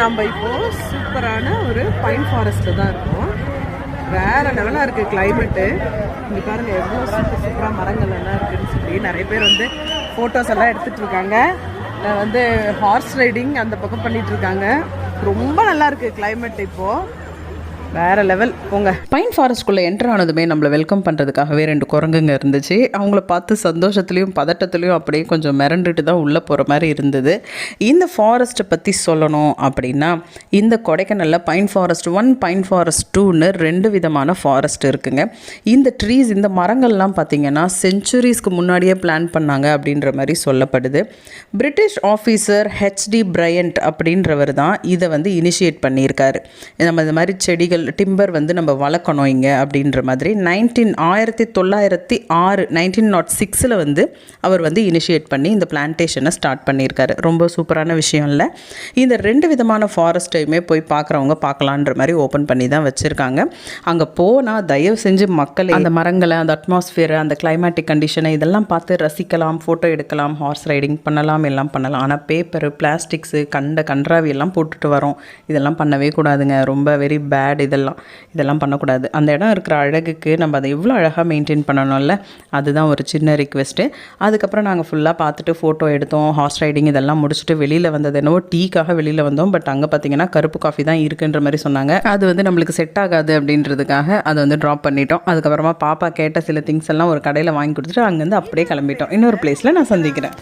நம்ம இப்போது சூப்பரான ஒரு பைன் ஃபாரஸ்ட்டில் தான் இருக்கோம். வேறு லெவலாக இருக்குது கிளைமேட்டு. இங்கே பாருங்கள் எவ்வளோ சூப்பராக மரங்கள் எல்லாம் இருக்குதுன்னு சொல்லி நிறைய பேர் வந்து ஃபோட்டோஸ் எல்லாம் எடுத்துகிட்டு இருக்காங்க. வந்து ஹார்ஸ் ரைடிங் அந்த பக்கம் பண்ணிகிட்ருக்காங்க. ரொம்ப நல்லா இருக்குது கிளைமேட் இப்போது. வேறு லெவல் போங்க. பைன் ஃபாரஸ்ட்குள்ளே என்ட்ரு ஆனதுமே நம்மளை வெல்கம் பண்ணுறதுக்காகவே 2 குரங்குங்க இருந்துச்சு. அவங்கள பார்த்து சந்தோஷத்துலேயும் பதட்டத்துலேயும் அப்படியே கொஞ்சம் மிரண்டுட்டு தான் உள்ளே போகிற மாதிரி இருந்தது. இந்த ஃபாரஸ்ட்டை பற்றி சொல்லணும் அப்படின்னா, இந்த கொடைக்கானலில் பைன் ஃபாரஸ்ட் 1, பைன் ஃபாரஸ்ட் 2ன்னு 2 விதமான ஃபாரஸ்ட் இருக்குங்க. இந்த ட்ரீஸ், இந்த மரங்கள்லாம் பார்த்திங்கன்னா செஞ்சுரிஸ்க்கு முன்னாடியே பிளான் பண்ணாங்க அப்படின்ற மாதிரி சொல்லப்படுது. பிரிட்டிஷ் ஆஃபீஸர் ஹெச்டி பிரையண்ட் அப்படின்றவர் தான் இதை வந்து இனிஷியேட் பண்ணியிருக்காரு. நம்ம இந்த மாதிரி செடிகள் டிம்பர் வந்து நம்ம வளர்க்கணும் இங்கே அப்படின்ற மாதிரி 1906 வந்து அவர் வந்து இனிஷியேட் பண்ணி இந்த பிளான்டேஷனை ஸ்டார்ட் பண்ணியிருக்காரு. ரொம்ப சூப்பரான விஷயம் இல்லை? இந்த 2 விதமான ஃபாரஸ்ட்டையுமே போய் பார்க்குறவங்க பார்க்கலான்ற மாதிரி ஓப்பன் பண்ணி தான் வச்சுருக்காங்க. அங்கே போனால் தயவு செஞ்சு மக்கள் அந்த மரங்களை, அந்த அட்மாஸ்ஃபியரை, அந்த கிளைமேட்டிக் கண்டிஷனை இதெல்லாம் பார்த்து ரசிக்கலாம், ஃபோட்டோ எடுக்கலாம், ஹார்ஸ் ரைடிங் பண்ணலாம், எல்லாம் பண்ணலாம். ஆனால் பேப்பரு, பிளாஸ்டிக்ஸு, கன்றாவி எல்லாம் போட்டுட்டு வரோம். இதெல்லாம் பண்ணவே கூடாதுங்க. ரொம்ப வெரி பேட். இதெல்லாம் பண்ணக்கூடாது. அந்த இடம் இருக்கிற அழகுக்கு நம்ம அதை எவ்வளோ அழகாக மெயின்டைன் பண்ணணும்ல, அதுதான் ஒரு சின்ன ரிக்வெஸ்ட்டு. அதுக்கப்புறம் நாங்கள் ஃபுல்லாக பார்த்துட்டு ஃபோட்டோ எடுத்தோம், ஹார்ஸ் ரைடிங் இதெல்லாம் முடிச்சுட்டு வெளியில் வந்தது என்னவோ டீக்காக வெளியில் வந்தோம். பட் அங்கே பார்த்தீங்கன்னா கருப்பு காஃபி தான் இருக்குன்ற மாதிரி சொன்னாங்க. அது வந்து நம்மளுக்கு செட் ஆகாது அப்படின்றதுக்காக அதை வந்து ட்ராப் பண்ணிட்டோம். அதுக்கப்புறமா பாப்பா கேட்ட சில திங்ஸ் எல்லாம் ஒரு கடையில் வாங்கி கொடுத்துட்டு அங்கேருந்து அப்படியே கிளம்பிட்டோம். இன்னொரு பிளேஸில் நான் சந்திக்கிறேன்.